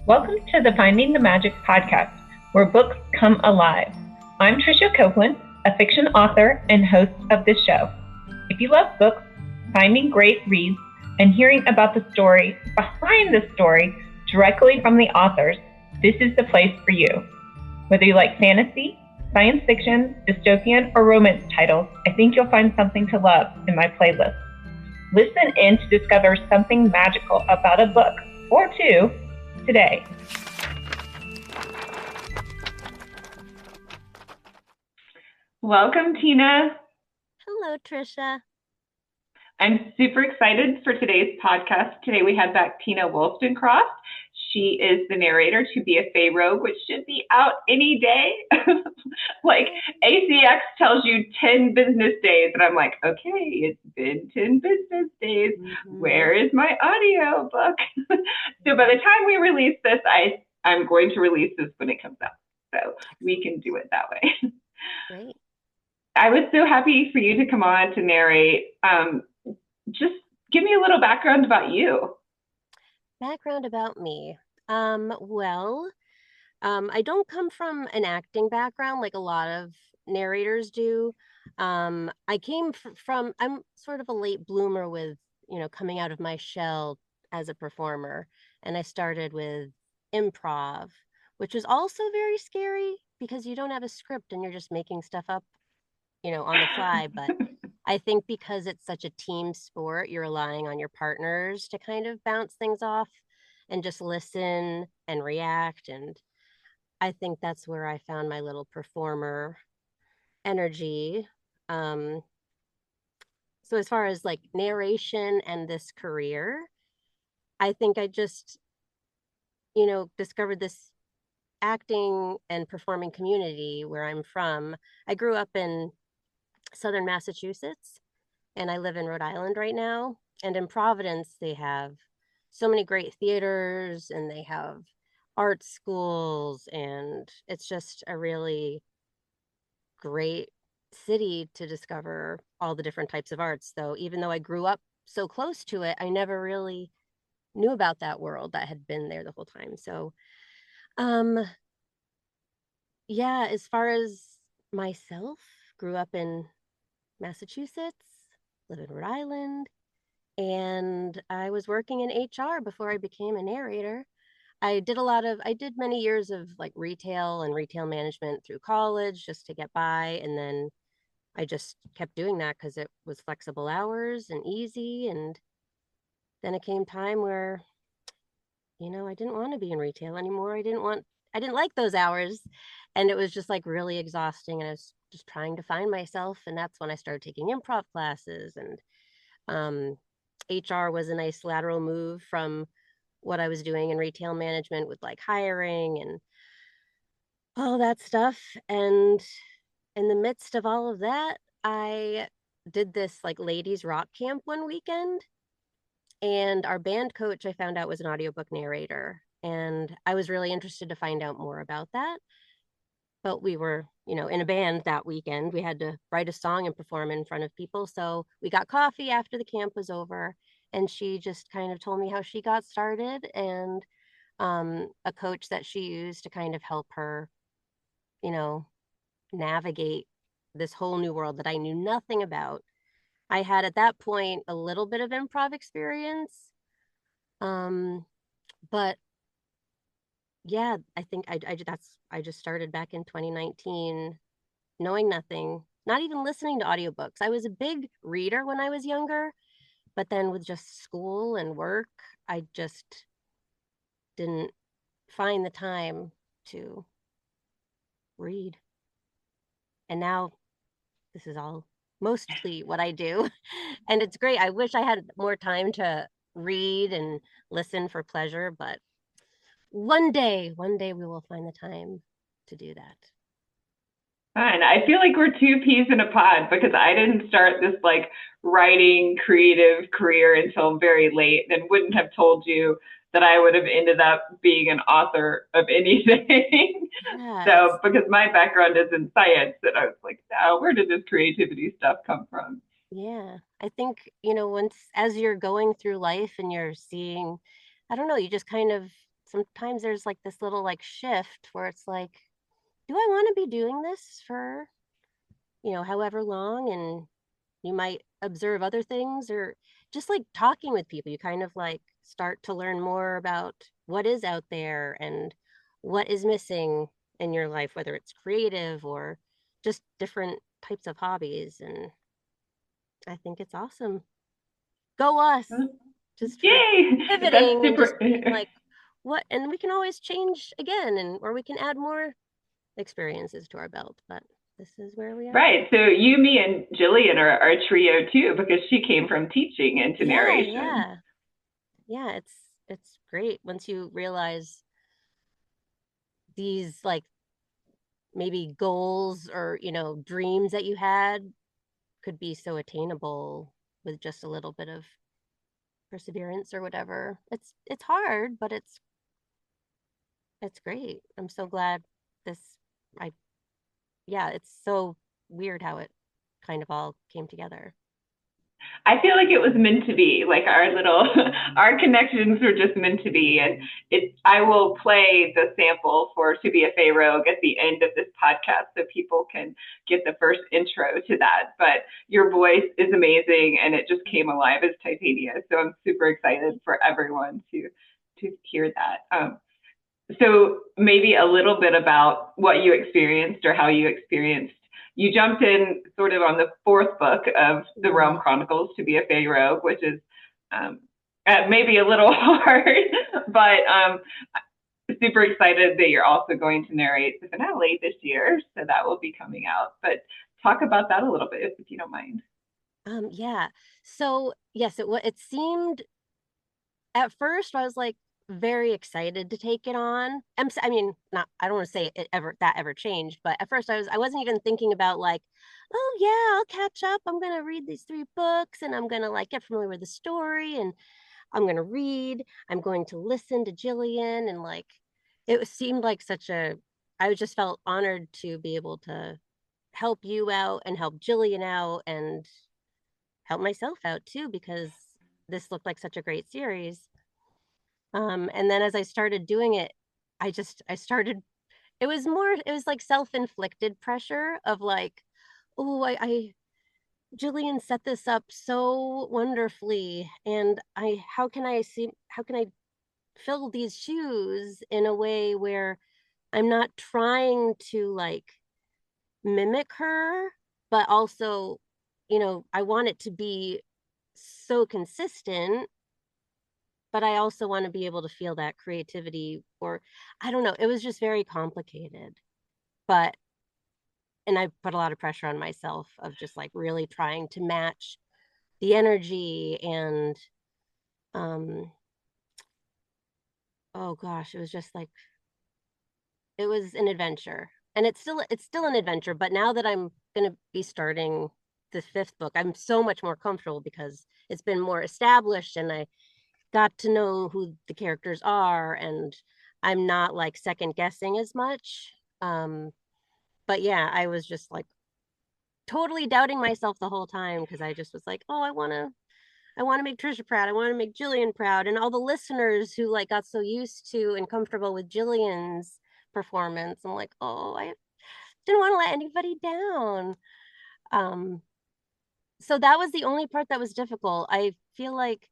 Welcome to the Finding the Magic podcast, where books come alive. I'm Tricia Copeland, a fiction author and host of this show. If you love books, finding great reads, and hearing about the story behind the story directly from the authors, this is the place for you. Whether you like fantasy, science fiction, dystopian, or romance titles, I think you'll find something to love in my playlist. Listen in to discover something magical about a book or two today. Welcome, Tina. Hello, Tricia. I'm super excited for today's podcast. Today we had back Tina Wolstencroft. She is the narrator to be a Fae Rogue, which should be out any day. Like ACX tells you 10 business days, and I'm like, okay, it's been 10 business days. Mm-hmm. Where is my audio book? So by the time we release this, I'm going to release this when it comes out. So we can do it that way. Great. I was so happy for you to come on to narrate. Just give me a little background about you. Background about me. I don't come from an acting background like a lot of narrators do. I came from, I'm sort of a late bloomer with, coming out of my shell as a performer. And I started with improv, which was also very scary because you don't have a script and you're just making stuff up, on the fly. But I think because it's such a team sport, you're relying on your partners to kind of bounce things off and just listen and react. And I think that's where I found my little performer energy. So as far as like narration and this career, I think I just, discovered this acting and performing community where I'm from. I grew up in Southern Massachusetts and I live in Rhode Island right now. And in Providence, they have so many great theaters and they have art schools, and it's just a really great city to discover all the different types of arts. Though, even though I grew up so close to it, I never really knew about that world that had been there the whole time. So, yeah, as far as myself, grew up in Massachusetts, live in Rhode Island, and I was working in HR before I became a narrator. I did many years of like retail and retail management through college just to get by. And then I just kept doing that because it was flexible hours and easy. And then it came time where, I didn't want to be in retail anymore. I didn't like those hours. And it was just like really exhausting. And I was just trying to find myself. And that's when I started taking improv classes. And HR was a nice lateral move from what I was doing in retail management with like hiring and all that stuff. And in the midst of all of that, I did this like ladies rock camp one weekend. And our band coach, I found out, was an audiobook narrator. And I was really interested to find out more about that. But we were, in a band that weekend. We had to write a song and perform in front of people. So we got coffee after the camp was over. And she just kind of told me how she got started and a coach that she used to kind of help her, navigate this whole new world that I knew nothing about. I had at that point a little bit of improv experience. But yeah, I think I just started back in 2019, knowing nothing, not even listening to audiobooks. I was a big reader when I was younger, but then with just school and work, I just didn't find the time to read. And now this is all mostly what I do. And it's great. I wish I had more time to read and listen for pleasure, but one day we will find the time to do that. Fun. I feel like we're two peas in a pod because I didn't start this like writing creative career until very late and wouldn't have told you that I would have ended up being an author of anything. Yes. So because my background is in science, and I was like, now where did this creativity stuff come from? Yeah. I think, once as you're going through life and you're seeing, I don't know, you just kind of sometimes there's like this little like shift where it's like, do I want to be doing this for, however long? And you might observe other things, or just like talking with people, you kind of like start to learn more about what is out there and what is missing in your life, whether it's creative or just different types of hobbies. And I think it's awesome. Go us, just for Yay! That's pivoting and just super. being like, what? And we can always change again, and or we can add more experiences to our belt, but this is where we are. Right. So you, me, and Jillian are a trio too, because she came from teaching into Yeah, narration. yeah. Yeah, it's great once you realize these like maybe goals or, dreams that you had could be so attainable with just a little bit of perseverance or whatever. It's hard, but it's great. I'm so glad this I yeah, it's so weird how it kind of all came together. I feel like it was meant to be. Like our little, our connections were just meant to be. And I will play the sample for "To Be a Fae Rogue" at the end of this podcast, so people can get the first intro to that. But your voice is amazing, and it just came alive as Titania. So I'm super excited for everyone to hear that. So maybe a little bit about what you experienced or how you experienced. You jumped in sort of on the fourth book of the Mhm. Realm Chronicles, "To Be a Fae Rogue," which is um, maybe a little hard, but super excited that you're also going to narrate the finale this year. So that will be coming out. But talk about that a little bit, if you don't mind. Yeah. So yes, it seemed at first I was like very excited to take it on. I mean, not I don't want to say it ever changed, but at first I wasn't even thinking about like, oh yeah, I'll catch up. I'm gonna read these three books and I'm gonna like get familiar with the story and I'm gonna read. I'm going to listen to Jillian and like seemed like such a I just felt honored to be able to help you out and help Jillian out and help myself out too because this looked like such a great series. And then as I started doing it, I started it was like self-inflicted pressure of like, oh, I Jillian set this up so wonderfully. And how can I fill these shoes in a way where I'm not trying to like mimic her, but also, I want it to be so consistent, but I also want to be able to feel that creativity or I don't know, it was just very complicated. But and I put a lot of pressure on myself of just like really trying to match the energy and um oh gosh, it was just like it was an adventure. And it's still an adventure, but now that I'm going to be starting the fifth book, I'm so much more comfortable because it's been more established and I got to know who the characters are and I'm not like second guessing as much. But yeah, I was just like totally doubting myself the whole time because I just was like, oh, I want to make Trisha proud. I want to make Jillian proud. And all the listeners who like got so used to and comfortable with Jillian's performance, I'm like, oh, I didn't want to let anybody down. Um, so that was the only part that was difficult. I feel like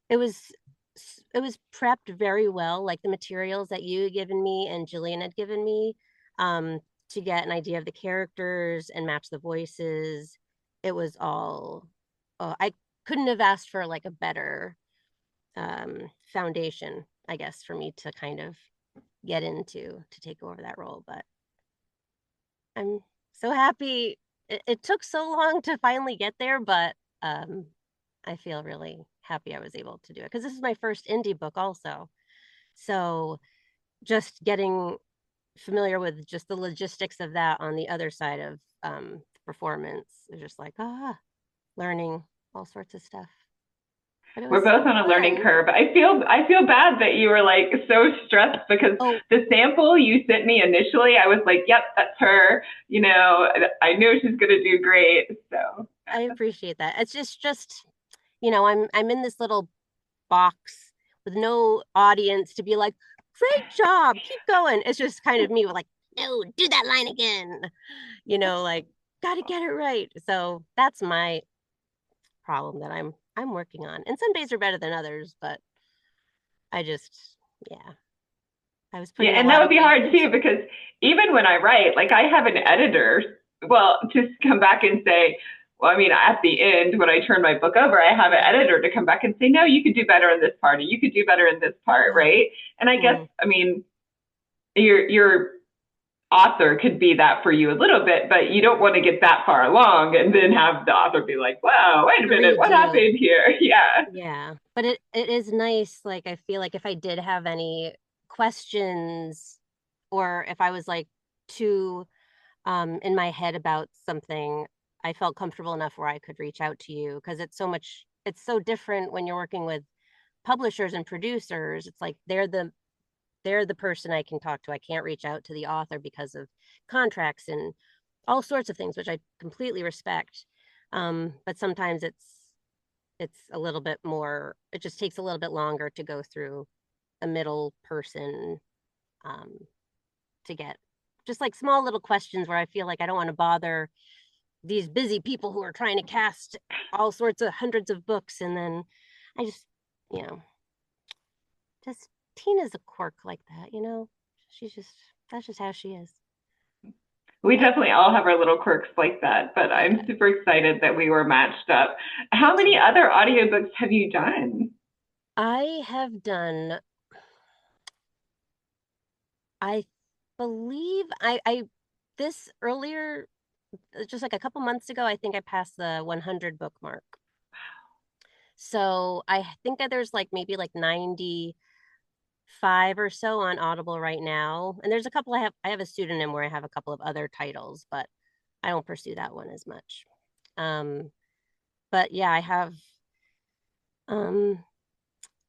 it was it was prepped very well, like the materials that you had given me and Jillian had given me, um, to get an idea of the characters and match the voices. It was all I couldn't have asked for like a better foundation, I guess, for me to kind of get into to take over that role. But I'm so happy. It took so long to finally get there, but I feel really happy I was able to do it because this is my first indie book, also. So just getting familiar with just the logistics of that on the other side of performance is just like, learning all sorts of stuff. But it We're was so both on a learning fun. curve. I feel bad that you were like so stressed, because Oh, the sample you sent me initially, I was like, yep, that's her. I know she's gonna do great. So I appreciate that. It's I'm in this little box with no audience to be like, great job, keep going. It's just kind of me with like, no, do that line again. Like gotta get it right. So that's my problem that I'm working on. And some days are better than others, but I just yeah, I was Yeah, putting a and that lot would of be weight hard too into because even when I write, like I have an editor, well, to come back and say, well, I mean, at the end, when I turn my book over, I have an editor to come back and say, no, you could do better in this part, or you could do better in this part, oh, right? And I guess, mm, I mean, your author could be that for you a little bit, but you don't want to get that far along and then have the author be like, wow, wait a to minute, what redo. happened here? Yeah. Yeah. But it is nice. Like I feel like if I did have any questions or if I was like too in my head about something, I felt comfortable enough where I could reach out to you because it's so different when you're working with publishers and producers. It's like they're the person I can talk to. I can't reach out to the author because of contracts and all sorts of things, which I completely respect. But sometimes it's a little bit more, it just takes a little bit longer to go through a middle person um, to get just like small little questions where I feel like I don't want to bother these busy people who are trying to cast all sorts of hundreds of books. And then I just, you know, just Tina's a quirk like that. She's just, that's just how she is. We definitely all have our little quirks like that, but I'm Yeah. super excited that we were matched up. How many other audiobooks have you done? I have done, I believe this earlier, just like a couple months ago, I think I passed the 100 book mark. So I think that there's like maybe like 95 or so on Audible right now. And there's a couple I have a pseudonym where I have a couple of other titles, but I don't pursue that one as much. Um, but yeah, um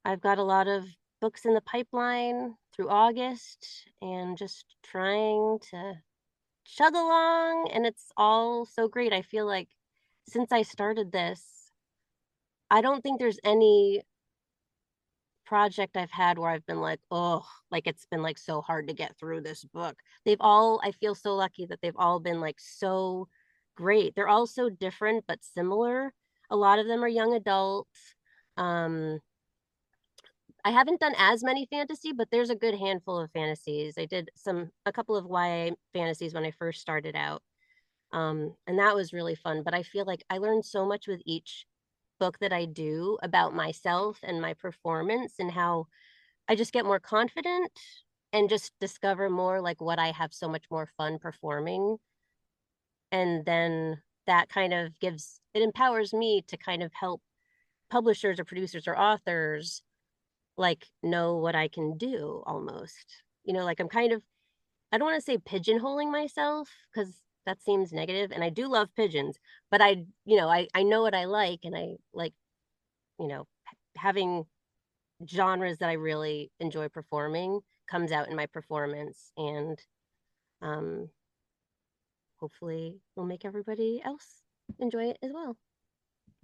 I've got a lot of books in the pipeline through August and just trying to chug along and it's all so great. I feel like since I started this, I don't think there's any project I've had where I've been like, oh, like it's been like so hard to get through this book. I feel so lucky that they've all been like so great. They're all so different but similar. A lot of them are young adults. Um, I haven't done as many fantasy, but there's a good handful of fantasies. I did a couple of YA fantasies when I first started out. And that was really fun. But I feel like I learned so much with each book that I do about myself and my performance and how I just get more confident and just discover more like what I have so much more fun performing. And then that kind of it empowers me to kind of help publishers or producers or authors like know what I can do almost. Like I don't want to say pigeonholing myself because that seems negative and I do love pigeons, but I know what I like and I like, you know, having genres that I really enjoy performing comes out in my performance and um hopefully will make everybody else enjoy it as well.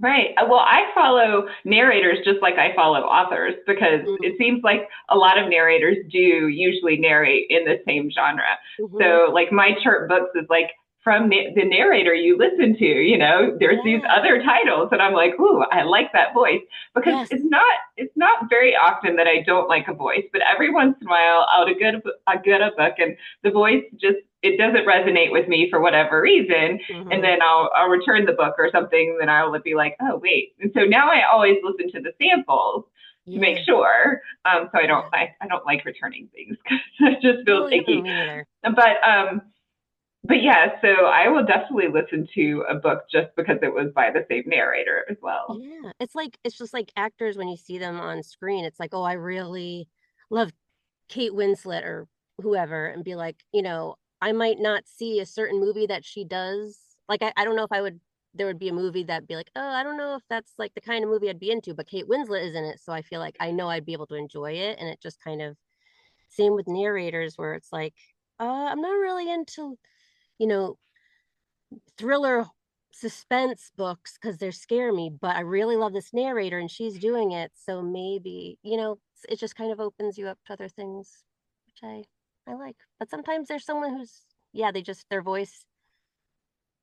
Right. Well, I follow narrators just like I follow authors because it seems like a lot of narrators do usually narrate in the same genre. Mm-hmm. So, like my chart books is like from the narrator you listen to, there's these Yeah. other titles and I'm like, ooh, I like that voice because Yes. it's not very often that I don't like a voice, but every once in a while I'll get a book and the voice just it doesn't resonate with me for whatever reason, and Mm-hmm. then I'll return the book or something, and then I'll be like, oh wait. And so now I always listen to the samples to make Yeah. sure. So Yeah. I don't like returning things because it just feels No, no, icky. me neither. But yeah, so I will definitely listen to a book just because it was by the same narrator as well. Yeah. It's just like actors when you see them on screen, it's like, oh, I really love Kate Winslet or whoever and be like, I might not see a certain movie that she does. Like I don't know if there would be a movie that'd be like, oh, I don't know if that's like the kind of movie I'd be into, but Kate Winslet is in it. So I feel like I know I'd be able to enjoy it. And it just kind of same with narrators where it's like, I'm not really into, you know, thriller suspense books because they scare me, but I really love this narrator and she's doing it. So maybe, it just kind of opens you up to other things. which I like. But sometimes there's someone who's, yeah, they just, their voice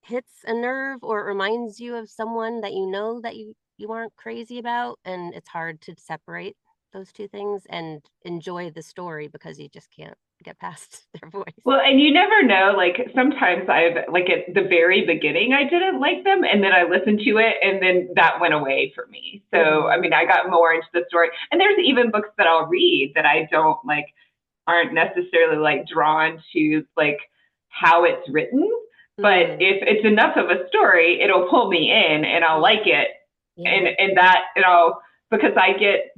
hits a nerve or it reminds you of someone that you know that you aren't crazy about, and it's hard to separate those two things and enjoy the story because you just can't get past their voice. Well, and you never know. Like sometimes I've like at the very beginning I didn't like them, and then I listened to it, and then that went away for me. So I Mm-hmm. mean, I got more into the story. And there's even books that I'll read that I don't like, aren't necessarily like drawn to like how it's written. But Mm, if it's enough of a story, it'll pull me in, and I'll yeah, like it, yeah, and that because I get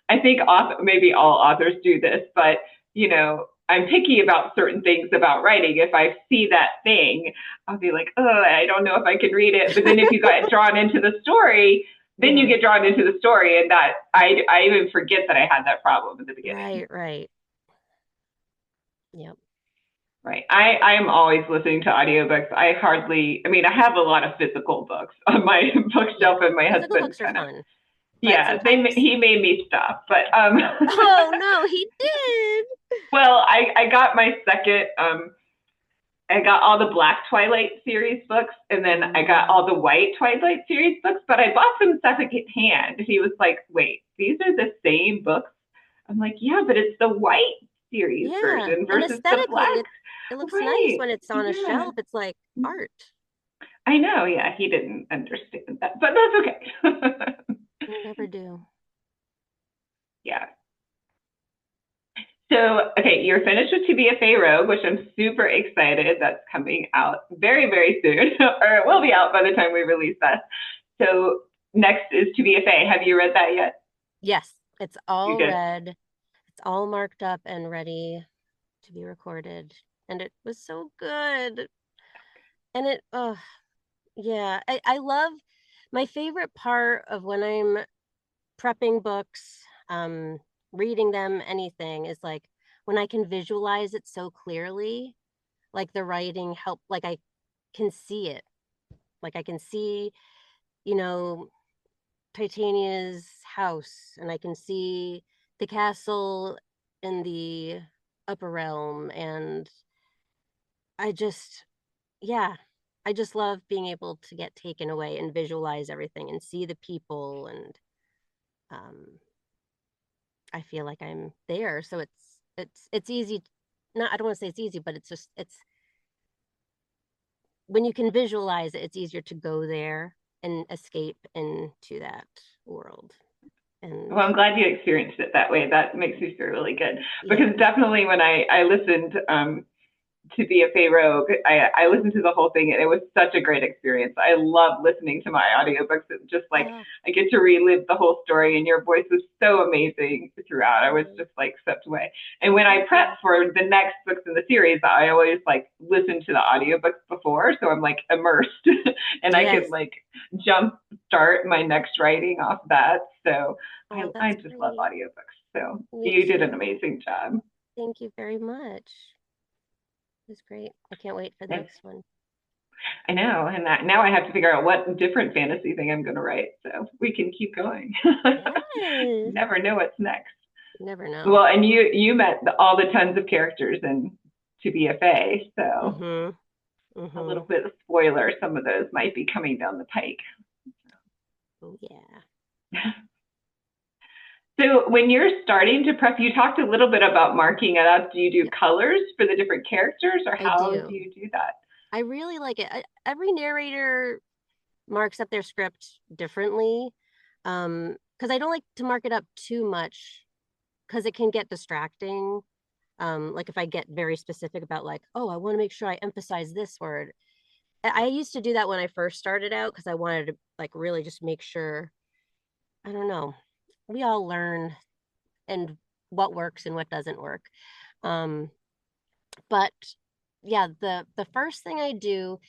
I think maybe all authors do this, but I'm picky about certain things about writing. If I see that thing, I'll be like, oh, I don't know if I can read it. But then if you get drawn into the story, then you mm-hmm. get drawn into the story, and that I even forget that I had that problem in the beginning. Right, right. Yep. Right. I am always listening to audiobooks. I mean, I have a lot of physical books on my Yeah. bookshelf, and my Physical husband books are kind of, fun, but yeah, sometimes, he made me stop. But oh no, he did. well, I got my second I got all the Black Twilight series books, and then I got Mm, all the White Twilight series books, but I bought them second hand. He was like, wait, these are the same books? I'm like, yeah, but it's the white series yeah. version And versus the aesthetically, black. it looks nice Right. when it's on a Yeah. shelf. It's like art. I know. Yeah. He didn't understand that, but that's okay. I never do. Yeah. So, okay, you're finished with To Be a Fae Rogue, which I'm super excited. That's coming out very, very soon, or it will be out by the time we release that. So, next is To Be a Fae. Have you read that yet? Yes, it's You all did. read. It's all marked up and ready to be recorded. And it was so good. And it, oh, yeah, I love my favorite part of when I'm prepping books, reading them, anything is like when I can visualize it so clearly, like the writing help, like I can see it. Like I can see, you know, Titania's house and I can see the castle in the upper realm. And I just, yeah, I just love being able to get taken away and visualize everything and see the people. And um, I feel like I'm there. So it's easy. Not, I don't want to say it's easy, but it's just, it's when you can visualize it, it's easier to go there and escape into that world. Well, And I'm glad you experienced it that way. That makes me feel really good yeah, because definitely when I listened to be a Fae Rogue. I listened to the whole thing and it was such a great experience. I love listening to my audiobooks. It's just like oh, I get to relive the whole story and your voice was so amazing throughout. I was oh, just like swept away. And when I thank prep you. for the next books in the series, I always like listen to the audiobooks before. So I'm like immersed and I can Yes. like jump start my next writing off that. So Oh, I that's just love great. audiobooks. So Me you did an too. amazing job. Thank you very much. It was great. I can't wait for the And next one. I know, and that now I have to figure out what different fantasy thing I'm going to write, so we can keep going. Yes. Never know what's next. You never know. Well, and you met all the tons of characters in To Be a Fae, so Mm-hmm. a Mm-hmm. little bit of spoiler. Some of those might be coming down the pike. Oh yeah. So when you're starting to prep, you talked a little bit about marking it up. Do you do Yep. colors for the different characters, or I how do do. you do that? I really like it. Every narrator marks up their script differently. Because I don't like to mark it up too much because it can get distracting. Like if I get very specific about like, oh, I want to make sure I emphasize this word. I used to do that when I first started out because I wanted to like really just make sure, I don't know, we all learn and what works and what doesn't work. Um, but yeah, the first thing I do,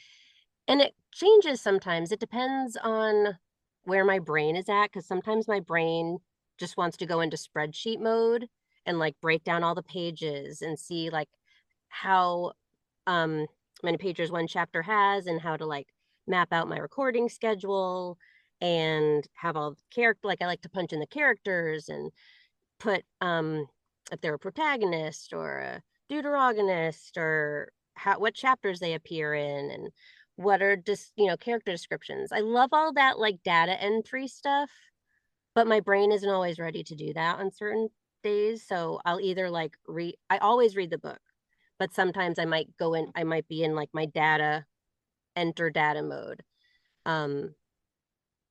and it changes sometimes. It depends on where my brain is at because sometimes my brain just wants to go into spreadsheet mode and like break down all the pages and see like how um many pages one chapter has and how to like map out my recording schedule and have all the character, like I like to punch in the characters and put if they're a protagonist or a deuteragonist, or what chapters they appear in, and what are just, character descriptions. I love all that like data entry stuff, but my brain isn't always ready to do that on certain days. So I'll either like I always read the book, but sometimes I might be in like my enter data mode. Um,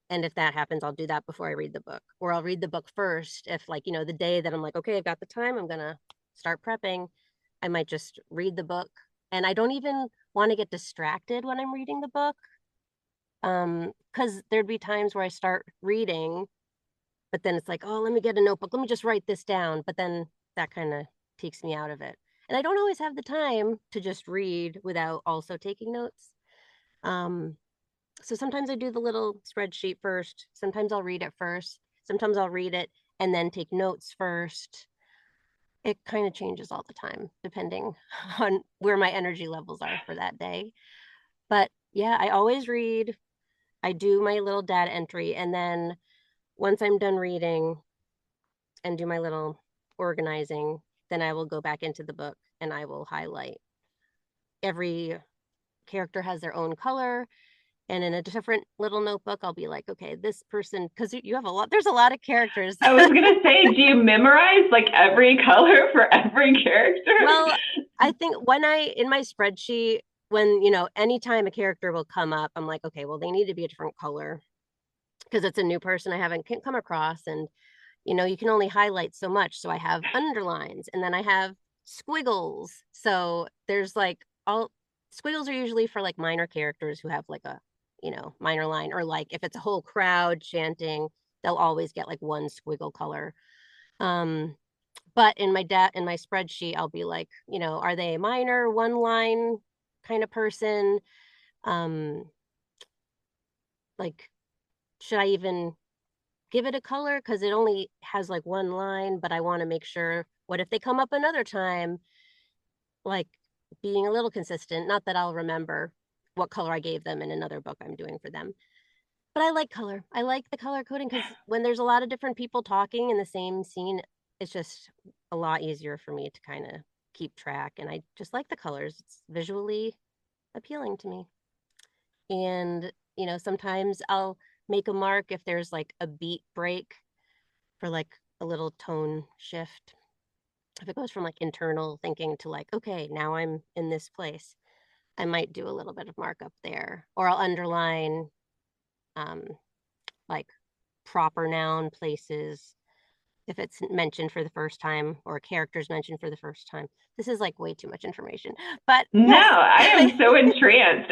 and if that happens, I'll do that before I read the book, or I'll read the book first. If like, the day that I'm like, okay, I've got the time, I'm going to start prepping, I might just read the book. And I don't even want to get distracted when I'm reading the book. Because there'd be times where I start reading, but then it's like, oh, let me get a notebook, let me just write this down. But then that kind of takes me out of it. And I don't always have the time to just read without also taking notes. Um, so sometimes I do the little spreadsheet first. Sometimes I'll read it first. Sometimes I'll read it and then take notes first. It kind of changes all the time, depending on where my energy levels are for that day. But yeah, I always read. I do my little data entry. And then once I'm done reading and do my little organizing, then I will go back into the book and I will highlight. Every character has their own color, and in a different little notebook I'll be like, okay, this person, because you have there's a lot of characters. I was gonna say, do you memorize like every color for every character? Well, I think when I in my spreadsheet, when anytime a character will come up, I'm like, okay, well, they need to be a different color because it's a new person I haven't come across. And you can only highlight so much, so I have underlines, and then I have squiggles. So there's like all squiggles are usually for like minor characters who have like a minor line, or like if it's a whole crowd chanting, they'll always get like one squiggle color. But in my spreadsheet, I'll be like, are they a minor one line kind of person? um like, should I even give it a color because it only has like one line? But I want to make sure, what if they come up another time? Like, being a little consistent, not that I'll remember what color I gave them in another book I'm doing for them. But I like color. I like the color coding because when there's a lot of different people talking in the same scene, it's just a lot easier for me to kind of keep track. And I just like the colors. It's visually appealing to me. And, sometimes I'll make a mark if there's like a beat break for like a little tone shift. If it goes from like internal thinking to like, okay, now I'm in this place, I might do a little bit of markup there. Or I'll underline um, like proper noun places if it's mentioned for the first time, or a character's mentioned for the first time. This is like way too much information, but No, yes. I am so entranced.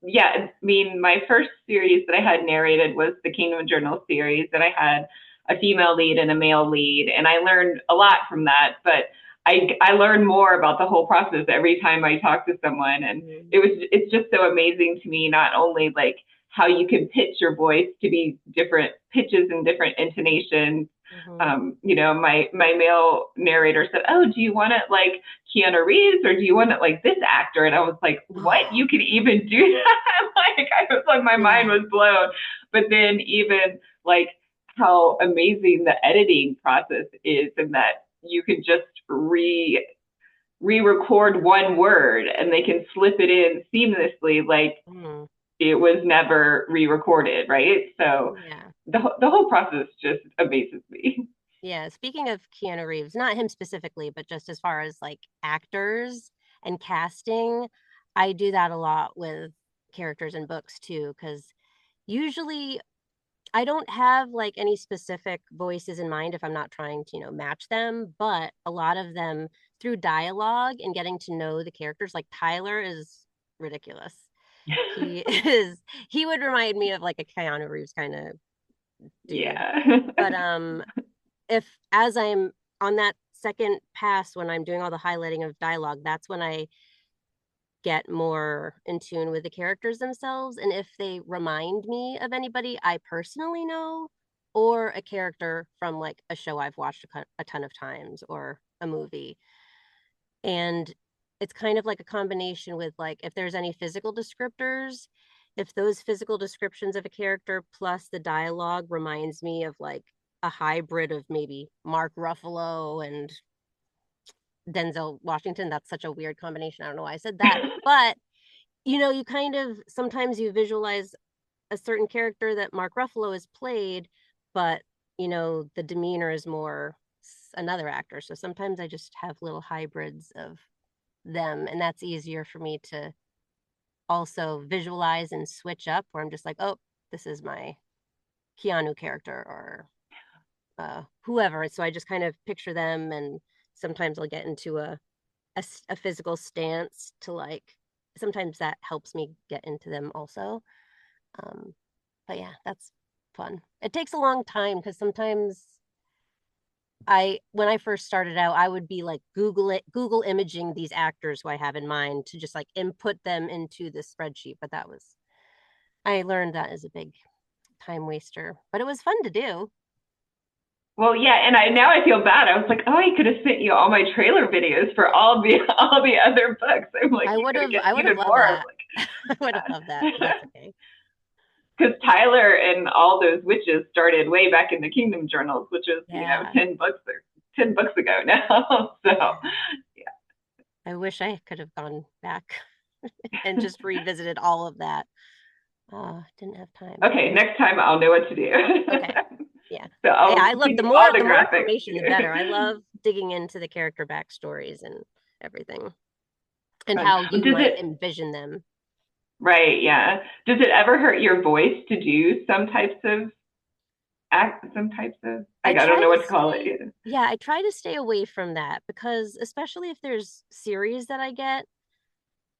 Yeah, I mean, my first series that I had narrated was the Kingdom Journal series, and I had a female lead and a male lead, and I learned a lot from that. But I learned more about the whole process every time I talk to someone, and it's just so amazing to me, not only like how you can pitch your voice to be different pitches and different intonations. My male narrator said, "Oh, do you want it like Keanu Reeves, or do you want it like this actor?" And I was like, "What? You can even do that?" Like, I was like, my mind was blown. But then even like how amazing the editing process is, and that you can just re-record one word and they can slip it in seamlessly, like it was never re-recorded, right? So Yeah. the whole process just amazes me. Yeah, speaking of Keanu Reeves, not him specifically, but just as far as like actors and casting, I do that a lot with characters in books too, because usually I don't have like any specific voices in mind if I'm not trying to, match them, but a lot of them through dialogue and getting to know the characters, like Tyler is ridiculous. He is, he would remind me of like a Keanu Reeves kind of dude. Yeah. But if as I'm on that second pass when I'm doing all the highlighting of dialogue, that's when I get more in tune with the characters themselves. And if they remind me of anybody I personally know, or a character from like a show I've watched a ton of times, or a movie. And it's kind of like a combination with like if there's any physical descriptors, if those physical descriptions of a character plus the dialogue reminds me of like a hybrid of maybe Mark Ruffalo and Denzel Washington. That's such a weird combination. I don't know why I said that. But, you kind of sometimes you visualize a certain character that Mark Ruffalo has played, but, the demeanor is more another actor. So sometimes I just have little hybrids of them, and that's easier for me to also visualize and switch up where I'm just like, oh, this is my Keanu character or whoever. So I just kind of picture them, and sometimes I'll get into a physical stance to like. Sometimes that helps me get into them also. Um, but yeah, that's fun. It takes a long time because sometimes when I first started out, I would be like Google imaging these actors who I have in mind to just like input them into the spreadsheet. But I learned that is a big time waster, but it was fun to do. Well, yeah, and now I feel bad. I was like, oh, I could have sent you all my trailer videos for all the other books. I'm like, you could have get I would have even loved more. I was that. like, I would have loved that, but that's okay. Because Tyler and all those witches started way back in the Kingdom Journals, which is Yeah. 10 books ago now. So yeah. I wish I could have gone back and just revisited all of that. Didn't have time. Okay, next time I'll know what to do. Okay. Yeah. So I'll I love send the you all more the the more graphics. information, the better. I love digging into the character backstories and everything, and how you Does might it envision them. right? Yeah. Does it ever hurt your voice to do some types of I don't know what to call it. Yeah, I try to stay away from that because especially if there's series that I get,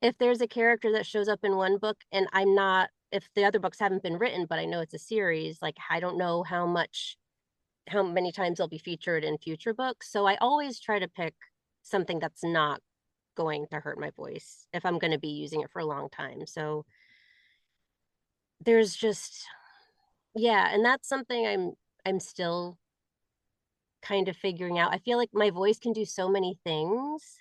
if there's a character that shows up in one book and I'm not, if the other books haven't been written, but I know it's a series, like I don't know how many times they'll be featured in future books. So I always try to pick something that's not going to hurt my voice if I'm going to be using it for a long time. So there's just, yeah, and that's something I'm still kind of figuring out. I feel like my voice can do so many things,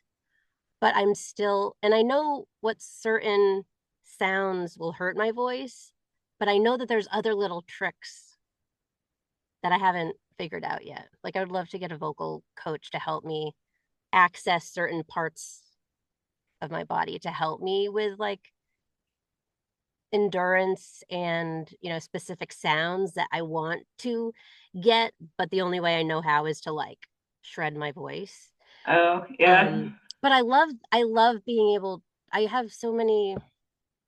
but I'm still, and I know what certain sounds will hurt my voice, but I know that there's other little tricks that I haven't figured out yet. Like I would love to get a vocal coach to help me access certain parts of my body to help me with like endurance and specific sounds that I want to get, but the only way I know how is to like shred my voice. Oh yeah. But I love being able. I have so many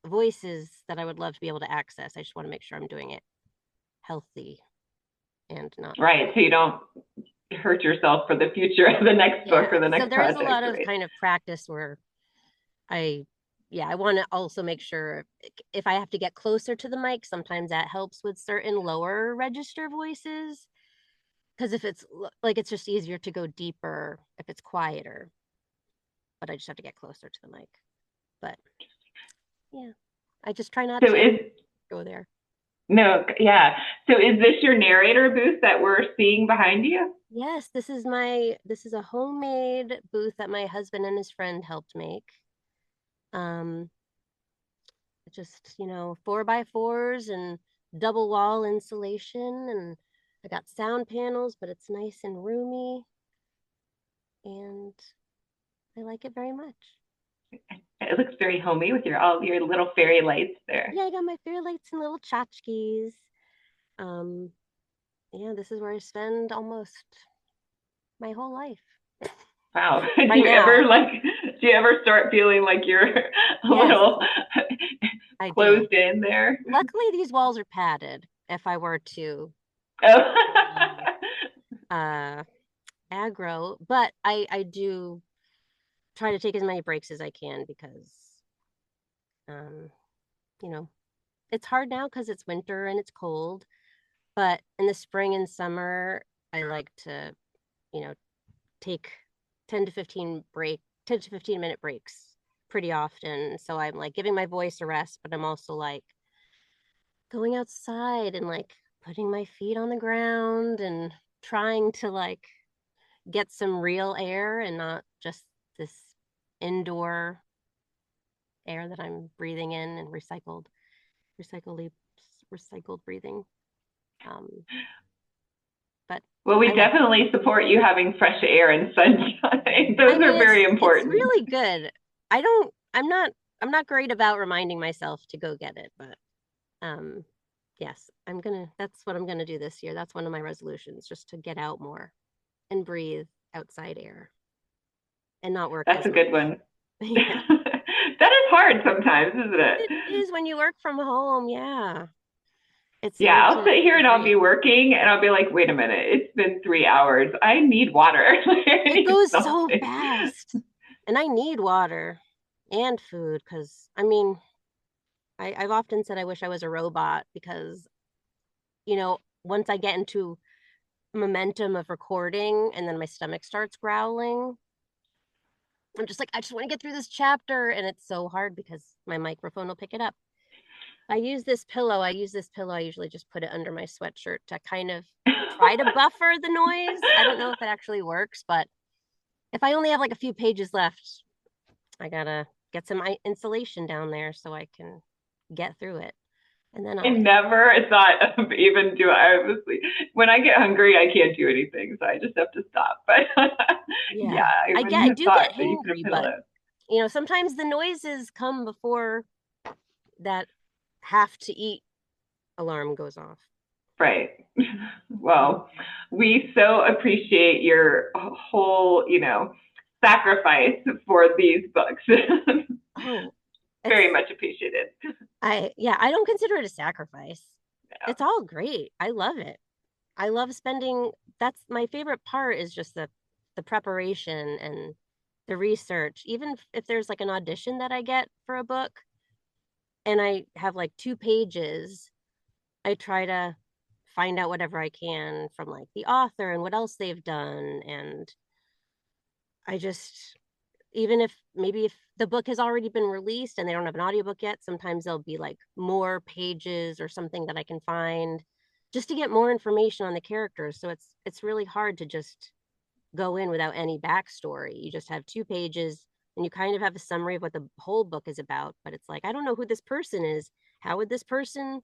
voices that I would love to be able to access. I just want to make sure I'm doing it healthy and not. Right. So you don't hurt yourself for the future of the next book or Yeah. the So next there is a lot project, of right? kind of practice where I yeah, I want to also make sure if I have to get closer to the mic, sometimes that helps with certain lower register voices. Because if it's like it's just easier to go deeper if it's quieter, but I just have to get closer to the mic. But yeah, I just try not So to is go there. no, yeah. So is this your narrator booth that we're seeing behind you? Yes, this is a homemade booth that my husband and his friend helped make. Um, just 4x4s and double wall insulation, and I got sound panels, but it's nice and roomy, and I like it very much. It looks very homey with all your little fairy lights there. Yeah, I got my fairy lights and little tchotchkes. Um, yeah, this is where I spend almost my whole life Wow. Do right you now. ever start feeling like you're a Yes, little I do. closed in there? Luckily, these walls are padded. If I were to Oh. be aggro, but I do try to take as many breaks as I can because um, you know, it's hard now because it's winter and it's cold. But in the spring and summer, I like to, you know, take 10 to 15 minute breaks pretty often. So I'm like giving my voice a rest, but I'm also like going outside and like putting my feet on the ground and trying to like get some real air and not just this indoor air that I'm breathing in and recycled recycled breathing. Um, but I we like definitely support you having fresh air and sunshine. Those are very it's important. really good. I'm not great about reminding myself to go get it, but yes, that's what I'm gonna do this year. That's one of my resolutions, just to get out more and breathe outside air and not work That's as a much. good one. Yeah. That is hard sometimes, isn't it? It is when you work from home, yeah. It's Yeah, hard I'll sit here to and I'll be breathe. working and I'll be like, wait a minute, it's been 3 hours. I need water. I It need goes so something. fast. And I need water and food because I've often said I wish I was a robot because, once I get into momentum of recording and then my stomach starts growling, I'm just like, I just want to get through this chapter. And it's so hard because my microphone will pick it up. I use this pillow. I usually just put it under my sweatshirt to kind of try to buffer the noise. I don't know if it actually works, but if I only have like a few pages left, I gotta get some insulation down there so I can get through it. And then I I'll, never thought of even doing. I obviously, when I get hungry, I can't do anything, so I just have to stop. But yeah, yeah, I wouldn't I have do thought get that you could hangry, have but pillow. sometimes the noises come before that have to eat alarm goes off. Right. Well, we so appreciate your whole, sacrifice for these books. Oh, Very it's much appreciated. I don't consider it a sacrifice. Yeah. It's all great. I love it. I love spending that's my favorite part is just the preparation and the research. Even if there's like an audition that I get for a book and I have like 2 pages, I try to find out whatever I can from like the author and what else they've done. And I just, even if maybe if the book has already been released and they don't have an audiobook yet, sometimes there'll be like more pages or something that I can find just to get more information on the characters. So it's really hard to just go in without any backstory. You just have 2 pages and you kind of have a summary of what the whole book is about, but it's like, I don't know who this person is. How would this person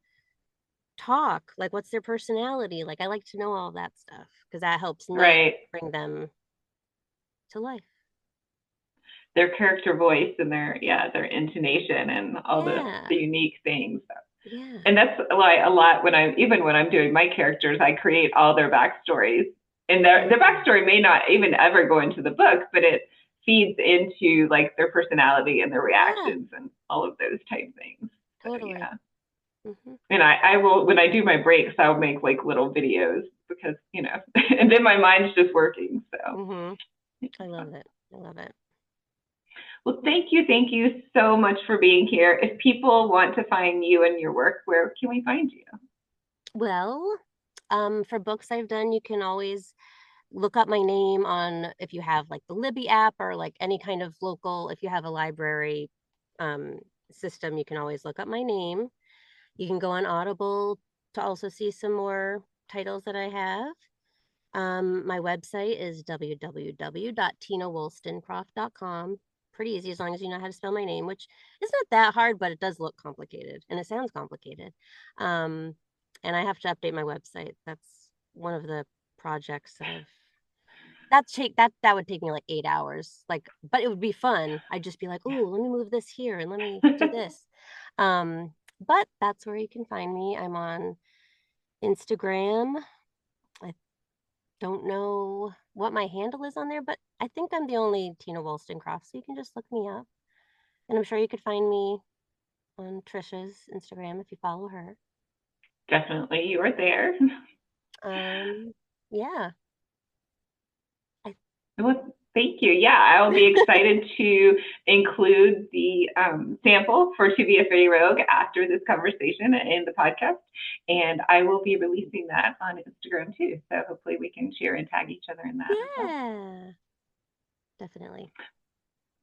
talk? Like, what's their personality? Like, I like to know all that stuff because that helps me Right. bring them to life. Their character voice and their intonation and all Yeah. the unique things. Yeah. And that's why a lot when I'm doing my characters, I create all their backstories. And their backstory may not even ever go into the book, but it feeds into like their personality and their Yeah. reactions and all of those type things. So Totally. yeah. Mm-hmm. And I will when I do my breaks, I'll make like little videos because, and then my mind's just working. So Mm-hmm. yeah. I love it. I love it. Well, thank you so much for being here. If people want to find you and your work, where can we find you? Well, for books I've done, you can always look up my name on if you have like the Libby app or like any kind of local, if you have a library um, system, you can always look up my name. You can go on Audible to also see some more titles that I have. My website is www.tinawolstencroft.com. Pretty easy as long as you know how to spell my name, which is not that hard, but it does look complicated and it sounds complicated. Um, and I have to update my website. That's one of the projects that would take me like 8 hours. Like, but it would be fun. I'd just be like, oh, let me move this here and let me do this. But that's where you can find me. I'm on Instagram. I don't know what my handle is on there, but I think I'm the only Tina Wolstencroft, so you can just look me up. And I'm sure you could find me on Trisha's Instagram if you follow her. Definitely, you are there. Yeah. Well, thank you. Yeah, I'll be excited to include the sample for To Be a Fae Rogue after this conversation in the podcast. And I will be releasing that on Instagram too. So hopefully we can share and tag each other in that as well. Yeah. Definitely.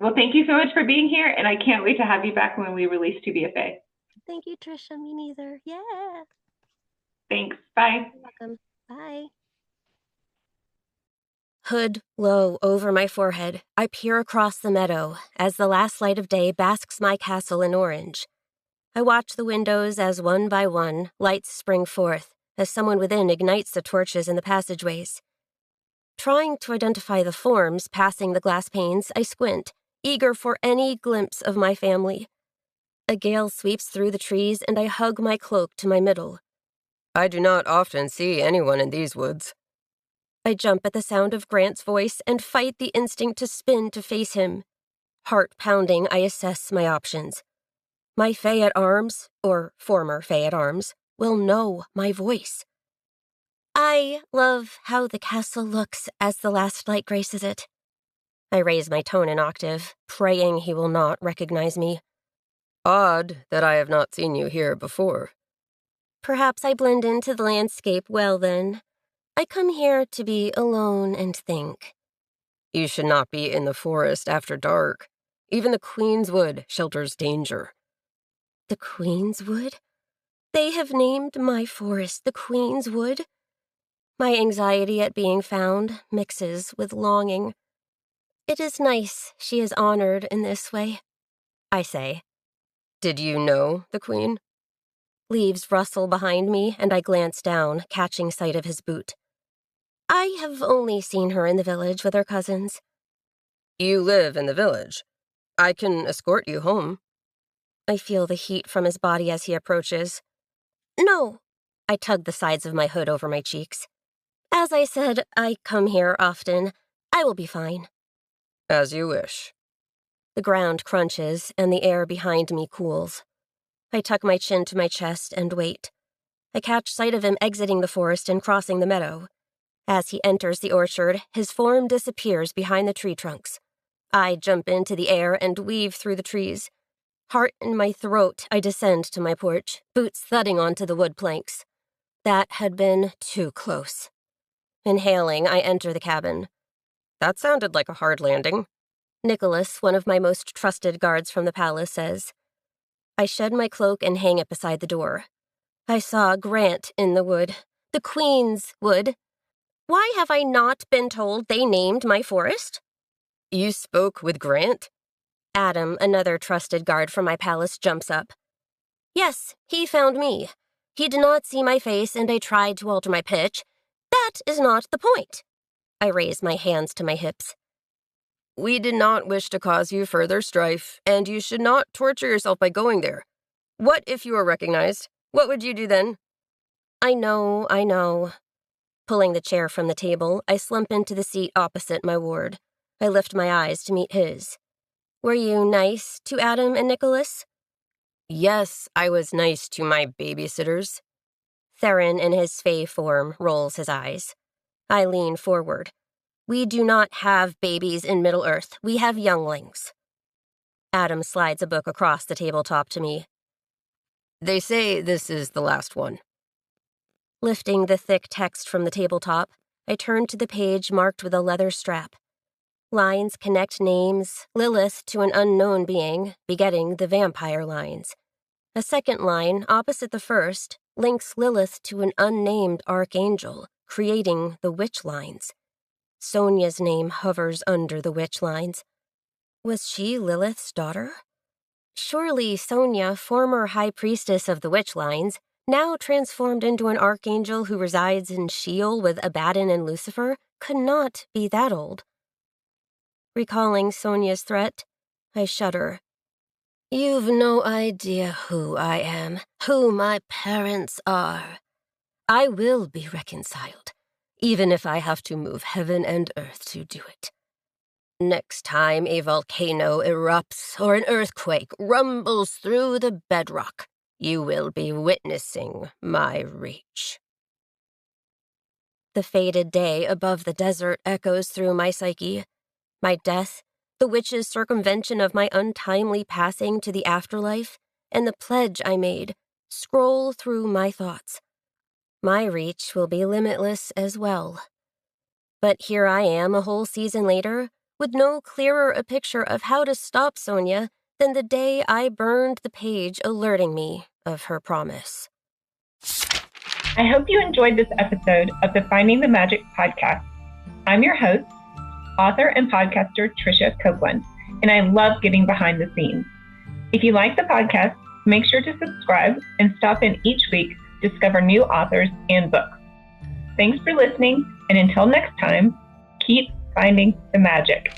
Well, thank you so much for being here. And I can't wait to have you back when we release To Be a Fae. Thank you, Trisha. Me neither. Yeah. Thanks. Bye. You're welcome. Bye. Hood low over my forehead, I peer across the meadow as the last light of day basks my castle in orange. I watch the windows as one by one lights spring forth, as someone within ignites the torches in the passageways. Trying to identify the forms passing the glass panes, I squint, eager for any glimpse of my family. A gale sweeps through the trees, and I hug my cloak to my middle. I do not often see anyone in these woods. I jump at the sound of Grant's voice and fight the instinct to spin to face him. Heart pounding, I assess my options. My Fae-at-Arms, or former Fae-at-Arms, will know my voice. I love how the castle looks as the last light graces it. I raise my tone an octave, praying he will not recognize me. Odd that I have not seen you here before. Perhaps I blend into the landscape well then. I come here to be alone and think. You should not be in the forest after dark. Even the Queen's Wood shelters danger. The Queen's Wood? They have named my forest the Queen's Wood? My anxiety at being found mixes with longing. It is nice she is honored in this way, I say. Did you know the Queen? Leaves rustle behind me, and I glance down, catching sight of his boot. I have only seen her in the village with her cousins. You live in the village. I can escort you home. I feel the heat from his body as he approaches. No. I tug the sides of my hood over my cheeks. As I said, I come here often. I will be fine. As you wish. The ground crunches, and the air behind me cools. I tuck my chin to my chest and wait. I catch sight of him exiting the forest and crossing the meadow. As he enters the orchard, his form disappears behind the tree trunks. I jump into the air and weave through the trees. Heart in my throat, I descend to my porch, boots thudding onto the wood planks. That had been too close. Inhaling, I enter the cabin. That sounded like a hard landing. Nicholas, one of my most trusted guards from the palace, says. I shed my cloak and hang it beside the door. I saw Grant in the wood. The Queen's Wood. Why have I not been told they named my forest? You spoke with Grant? Adam, another trusted guard from my palace, jumps up. Yes, he found me. He did not see my face, and I tried to alter my pitch. That is not the point. I raise my hands to my hips. We did not wish to cause you further strife, and you should not torture yourself by going there. What if you were recognized? What would you do then? I know. Pulling the chair from the table, I slump into the seat opposite my ward. I lift my eyes to meet his. Were you nice to Adam and Nicholas? Yes, I was nice to my babysitters. Theron, in his Fae form, rolls his eyes. I lean forward. We do not have babies in Middle-earth. We have younglings. Adam slides a book across the tabletop to me. They say this is the last one. Lifting the thick text from the tabletop, I turn to the page marked with a leather strap. Lines connect names, Lilith to an unknown being, begetting the vampire lines. A second line, opposite the first, links Lilith to an unnamed archangel, creating the witch lines. Sonia's name hovers under the witch lines. Was she Lilith's daughter? Surely Sonia, former high priestess of the witch lines, now transformed into an archangel who resides in Sheol with Abaddon and Lucifer, could not be that old. Recalling Sonia's threat, I shudder. You've no idea who I am, who my parents are. I will be reconciled, even if I have to move heaven and earth to do it. Next time a volcano erupts or an earthquake rumbles through the bedrock, you will be witnessing my reach. The faded day above the desert echoes through my psyche. My death, the witch's circumvention of my untimely passing to the afterlife, and the pledge I made scroll through my thoughts. My reach will be limitless as well. But here I am a whole season later, with no clearer a picture of how to stop Sonia than the day I burned the page alerting me of her promise. I hope you enjoyed this episode of the Finding the Magic podcast. I'm your host, author and podcaster Tricia Copeland, and I love getting behind the scenes. If you like the podcast, make sure to subscribe and stop in each week to discover new authors and books. Thanks for listening, and until next time, keep finding the magic.